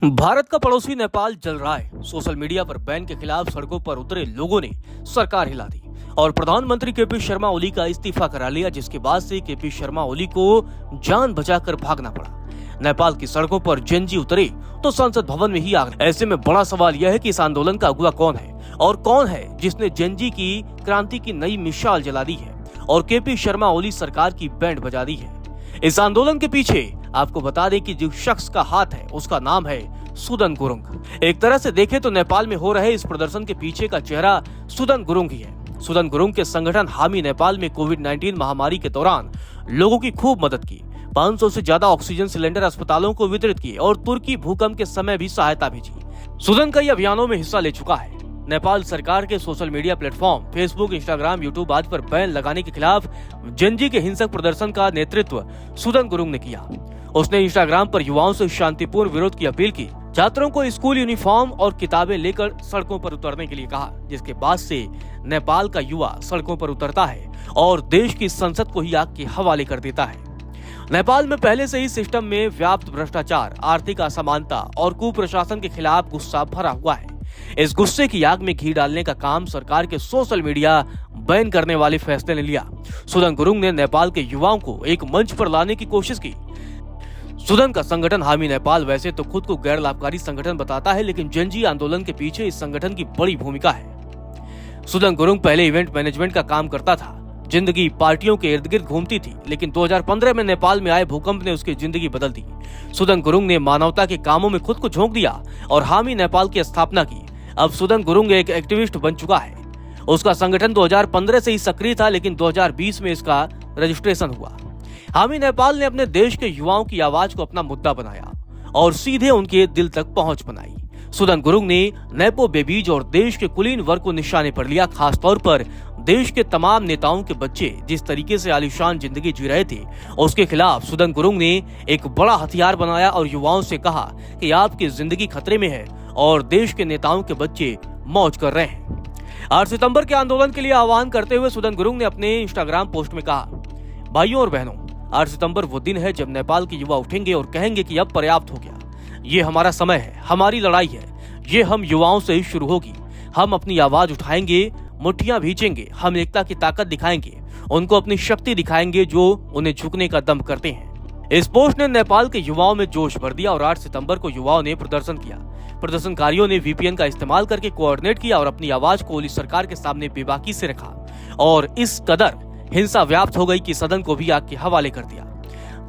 भारत का पड़ोसी नेपाल जल रहा है। सोशल मीडिया पर बैन के खिलाफ सड़कों पर उतरे लोगों ने सरकार हिला दी और प्रधानमंत्री केपी शर्मा ओली का इस्तीफा करा लिया, जिसके बाद से केपी शर्मा ओली को जान बचाकर भागना पड़ा। नेपाल की सड़कों पर जेनजी उतरे तो संसद भवन में ही आग लगी। ऐसे में बड़ा सवाल यह है कि इस आंदोलन का अगुवा कौन है और कौन है जिसने जेनजी की क्रांति की नई मिसाल जला दी है और केपी शर्मा ओली सरकार की बैंड बजा दी है। इस आंदोलन के पीछे आपको बता दें कि जिस शख्स का हाथ है उसका नाम है सुदन गुरुंग। एक तरह से देखें तो नेपाल में हो रहे इस प्रदर्शन के पीछे का चेहरा सुदन गुरुंग ही है। सुदन गुरुंग के संगठन हामी नेपाल में कोविड-19 महामारी के दौरान लोगों की खूब मदद की, 500 से ज्यादा ऑक्सीजन सिलेंडर अस्पतालों को वितरित किए और तुर्की भूकंप के समय भी सहायता भेजी। सुदन कई अभियानों में हिस्सा ले चुका है। नेपाल सरकार के social media platform Facebook, Instagram, YouTube आदि पर बैन लगाने के खिलाफ जेनजी के हिंसक प्रदर्शन का नेतृत्व सुदन गुरुंग ने किया। उसने इंस्टाग्राम पर युवाओं से शांतिपूर्ण विरोध की अपील की, छात्रों को स्कूल यूनिफॉर्म और किताबें लेकर सड़कों पर उतरने के लिए कहा, जिसके बाद से नेपाल का युवा सड़कों पर उतरता है और देश की संसद को ही आग के हवाले कर देता है। नेपाल में पहले से ही सिस्टम में व्याप्त भ्रष्टाचार, आर्थिक असमानता और कुप्रशासन के खिलाफ गुस्सा भरा हुआ है। इस गुस्से की आग में घी डालने का काम सरकार के सोशल मीडिया बैन करने वाले फैसले ने लिया। सुदन गुरुंग ने नेपाल के युवाओं को एक मंच पर लाने की कोशिश की। सुदन का संगठन हामी नेपाल वैसे तो खुद को गैर लाभकारी संगठन बताता है, लेकिन जेनजी आंदोलन के पीछे इस संगठन की बड़ी भूमिका है। सुदन गुरुंग पहले इवेंट मैनेजमेंट का काम करता था। जिंदगी पार्टियों के इर्द गिर्द घूमती थी, लेकिन 2015 में नेपाल में आए भूकंप ने उसकी जिंदगी बदल दी। सुदन गुरुंग ने मानवता के कामों में खुद को झोंक दिया और हामी नेपाल की स्थापना की। अब सुदन गुरुंग एक एक्टिविस्ट बन चुका है। उसका संगठन 2015 से ही सक्रिय था, लेकिन 2020 में इसका रजिस्ट्रेशन हुआ। हामी नेपाल ने अपने देश के युवाओं की आवाज को अपना मुद्दा बनाया और सीधे उनके दिल तक पहुंच बनाई। सुदन गुरुंग ने नेपो बेबीज और देश के कुलीन वर्ग को निशाने पर लिया। खासतौर पर देश के तमाम नेताओं के बच्चे जिस तरीके से आलीशान जिंदगी जी रहे थे, उसके खिलाफ सुदन गुरुंग ने एक बड़ा हथियार बनाया और युवाओं से कहा कि आपकी जिंदगी खतरे में है और देश के नेताओं के बच्चे मौज कर रहे हैं। 8 सितंबर के आंदोलन के लिए आह्वान करते हुए सुदन गुरुंग ने अपने इंस्टाग्राम पोस्ट में कहा, भाइयों और बहनों, 8 सितंबर वो दिन है जब नेपाल के युवा उठेंगे और कहेंगे कि अब पर्याप्त हो गया। ये हमारा समय है, हमारी लड़ाई है। ये हम युवाओं से ही शुरू होगी। हम अपनी आवाज उठाएंगे, मुट्ठियां भींचेंगे, हम एकता की ताकत दिखाएंगे, उनको अपनी शक्ति दिखाएंगे जो उन्हें झुकने का दम करते हैं। इस पोस्ट ने नेपाल के युवाओं में जोश भर दिया और 8 सितंबर को युवाओं ने प्रदर्शन किया। प्रदर्शनकारियों ने वीपीएन का इस्तेमाल करके कोऑर्डिनेट किया और अपनी आवाज को ओली सरकार के सामने बेबाकी से रखा और इस कदर हिंसा व्याप्त हो गई कि सदन को भी आग के हवाले कर दिया।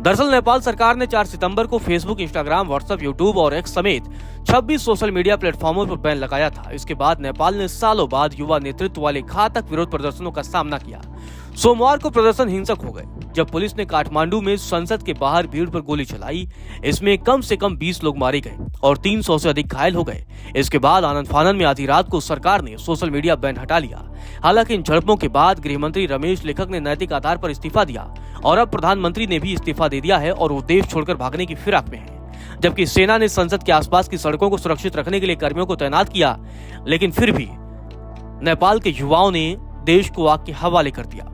दरअसल नेपाल सरकार ने 4 सितंबर को फेसबुक, इंस्टाग्राम, व्हाट्सएप, यूट्यूब और एक्स समेत 26 सोशल मीडिया प्लेटफॉर्मों पर बैन लगाया था। इसके बाद नेपाल ने सालों बाद युवा नेतृत्व वाले घातक विरोध प्रदर्शनों का सामना किया। सोमवार को प्रदर्शन हिंसक हो गए जब पुलिस ने काठमांडू में संसद के बाहर भीड़ पर गोली चलाई। इसमें कम से कम 20 लोग मारे गए और 300 से अधिक घायल हो गए। इसके बाद आनंद फानन में आधी रात को सरकार ने सोशल मीडिया बैन हटा लिया। हालांकि इन झड़पों के बाद गृह मंत्री रमेश लेखक ने नैतिक आधार पर इस्तीफा दिया और अब प्रधानमंत्री ने भी इस्तीफा दे दिया है और वो देश छोड़कर भागने की फिराक में है। जबकि सेना ने संसद के आसपास की सड़कों को सुरक्षित रखने के लिए कर्मियों को तैनात किया, लेकिन फिर भी नेपाल के युवाओं ने देश को आग के हवाले कर दिया।